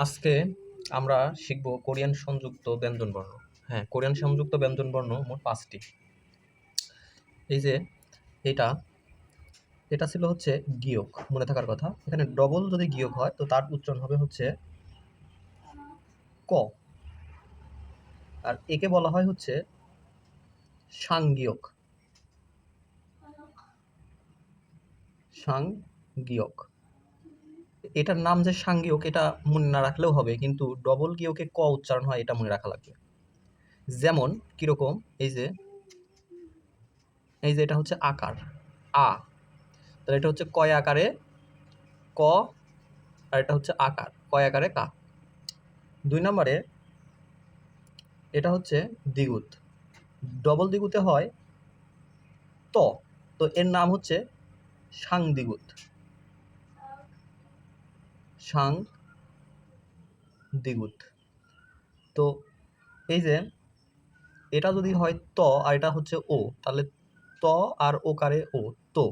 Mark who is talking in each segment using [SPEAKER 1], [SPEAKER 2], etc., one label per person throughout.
[SPEAKER 1] আজকে আমরা শিখব কোরিয়ান সংযুক্ত ব্যঞ্জনবর্ণ। হ্যাঁ, কোরিয়ান সংযুক্ত ব্যঞ্জনবর্ণ মোট 5টি। এই যে এটা এটা ছিল হচ্ছে গিয়ক, মনে থাকার কথা। এখানে ডবল যদি গিয়ক হয় তো তার উচ্চারণ হবে হচ্ছে ক, আর একে বলা হয় হচ্ছে সাংগিয়ক। সাংগিয়ক, এটার নাম যে সাংগিয়ক এটা মনে না রাখলেও হবে, কিন্তু ডবল গিয়কে ক উচ্চারণ হয় এটা মনে রাখা লাগবে। যেমন কিরকম, এই যে এটা হচ্ছে আকার আ, তাহলে এটা হচ্ছে কয় আকারে ক, আর এটা হচ্ছে আকার কয় আকারে কা। 2 নম্বরে এটা হচ্ছে দ্বিগুত, ডবল দ্বিগুতে হয় ত, তো এর নাম হচ্ছে সাংদ্বিগুত। সাংদ্বিগুত। তো এই যে এটা যদি হয় ত আর এটা হচ্ছে ও, তাহলে ত আর ওকারে ও, তো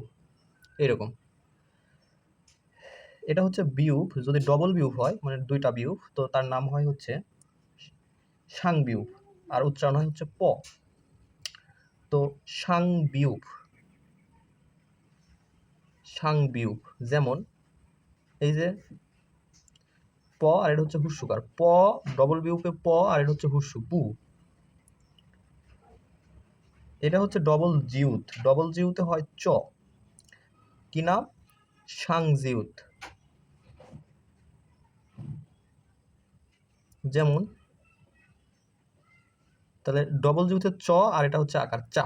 [SPEAKER 1] এরকম। এটা হচ্ছে বিউপ, যদি ডবল বিউপ হয় মানে 2টা বিউপ, তো তার নাম হয় হচ্ছে সাংবিউপ, আর উচ্চারণ হয় হচ্ছে প। তো সাংবিউপ, সাংবিউপ যেমন এই যে প আর এটা হচ্ছে হুস্যকার প, ডবল বিউপে প আর এটা হচ্ছে হুস্যু পু। এটা হচ্ছে ডবল জিউত, ডবল জিউতে হয় চ, কি নাম? সাংজিউত। যেমন তাহলে ডবল জিউতে চ আর এটা হচ্ছে আকার চা।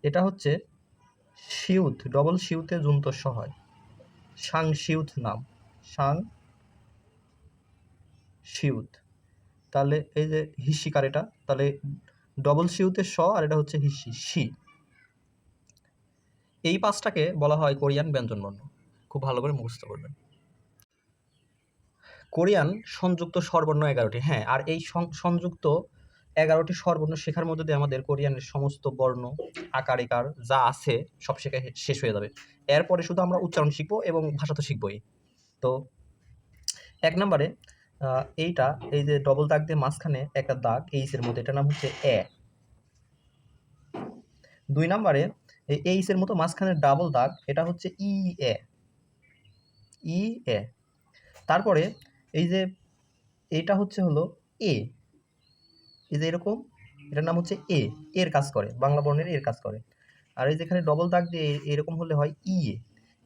[SPEAKER 1] এটা হচ্ছে শিউত, ডবল শিউতে যুন্তস্ব হয়, সাংশিউত নাম, সাং শিউত। তাহলে এই যে হিস্যিকার, এটা তাহলে ডবল শিউতে স আর এটা হচ্ছে হিস্যি শি। এই 5টাকে বলা হয় কোরিয়ান ব্যঞ্জনবর্ণ। খুব ভালো করে মুখস্থ করবেন। কোরিয়ান সংযুক্ত স্বরবর্ণ 11টি। হ্যাঁ, আর এই সংযুক্ত 11টি স্বরবর্ণ শেখার মধ্যে দিয়ে আমাদের কোরিয়ানের সমস্ত বর্ণ, আকার ইকার যা আছে সব শেখা শেষ হয়ে যাবে। এরপরে শুধু আমরা উচ্চারণ শিখবো এবং ভাষা তো শিখবই। তো 1 নম্বরে এইটা, এই যে ডবল দাগ দিয়ে মাঝখানে একটা দাগ এইচ এর মধ্যে, এটার নাম হচ্ছে এ। 2 নম্বরে এই এইচ এর মতো মাঝখানে ডাবল দাগ, এটা হচ্ছে ই এ, ই এ। তারপরে এই যে এইটা হচ্ছে হলো এ, এই যে এরকম, এটার নাম হচ্ছে এ, এর কাজ করে, বাংলা বর্ণের এর কাজ করে। আর এই যেখানে ডবল দাগ দিয়ে এরকম হলে হয় ই এ।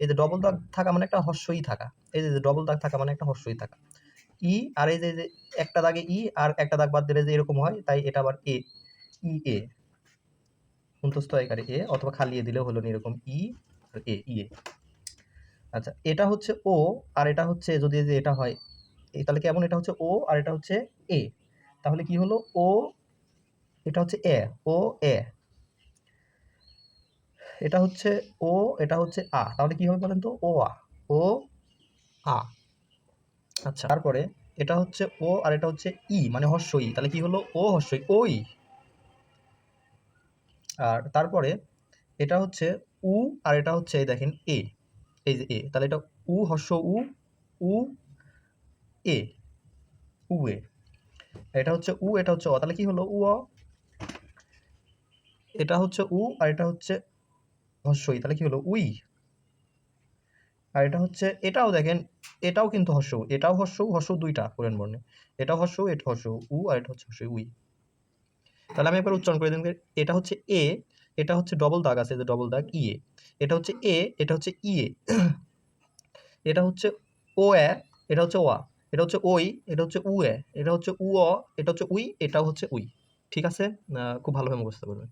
[SPEAKER 1] এই যে ডবল দাগ থাকা মানে একটা হর্ষই থাকা, এই যে ডবল দাগ থাকা মানে একটা হর্ষই থাকা, ই। আর এই যে একটা দাগে ই আর একটা দাগ বাদ দিলে যে এরকম হয়, তাই এটা আবার এ, ই এ, অন্তস্থ একারে এ, অথবা খালি এ দিলেও হলো এরকম ই আর এ, ই এ। আচ্ছা, এটা হচ্ছে ও আর এটা হচ্ছে, যদি যে এটা হয় তাহলে কেমন, এটা হচ্ছে ও আর এটা হচ্ছে এ, তাহলে কি হলো ও, এটা হচ্ছে এ, ও এ, এটা হচ্ছে ও, এটা হচ্ছে আ, তাহলে কি হবে বলেন তো, ও আ, ও আ। আচ্ছা, তারপরে এটা হচ্ছে ও আর এটা হচ্ছে ই মানে হর্ষই, তাহলে কি হলো ও হর্ষই ওই। আর তারপরে এটা হচ্ছে উ আর এটা হচ্ছে এই দেখেন এ, এই যে এ, তাহলে এটা উ হর্ষ উ, উ এ, উ এ। এটা হচ্ছে উ, এটা হচ্ছে অ, তাহলে কি হলো উ অ। এটা হচ্ছে উ আর এটা হচ্ছে হর্ষই, তাহলে কি হলো উই। আর এটা হচ্ছে, এটাও দেখেন, এটাও কিন্তু হর্ষ, এটাও হর্ষ, হর্ষ 2টা কোরিয়ান বর্ণে, এটাও হর্ষ, এটা হর্ষ উ আর এটা হচ্ছে হর্ষ উই। তাহলে আমি একবার উচ্চারণ করে দিন। এটা হচ্ছে এ, এটা হচ্ছে ডবল দাগ আছে যে ডবল দাগ ই এ, এটা হচ্ছে এ, এটা হচ্ছে ই এ, এটা হচ্ছে ও এ, এটা হচ্ছে ওয়া, এটা হচ্ছে ওই, এটা হচ্ছে উ এ, এটা হচ্ছে উ অ, এটা হচ্ছে উই, এটাও হচ্ছে উই। ঠিক আছে, খুব ভালোভাবে মুখস্থ করবেন।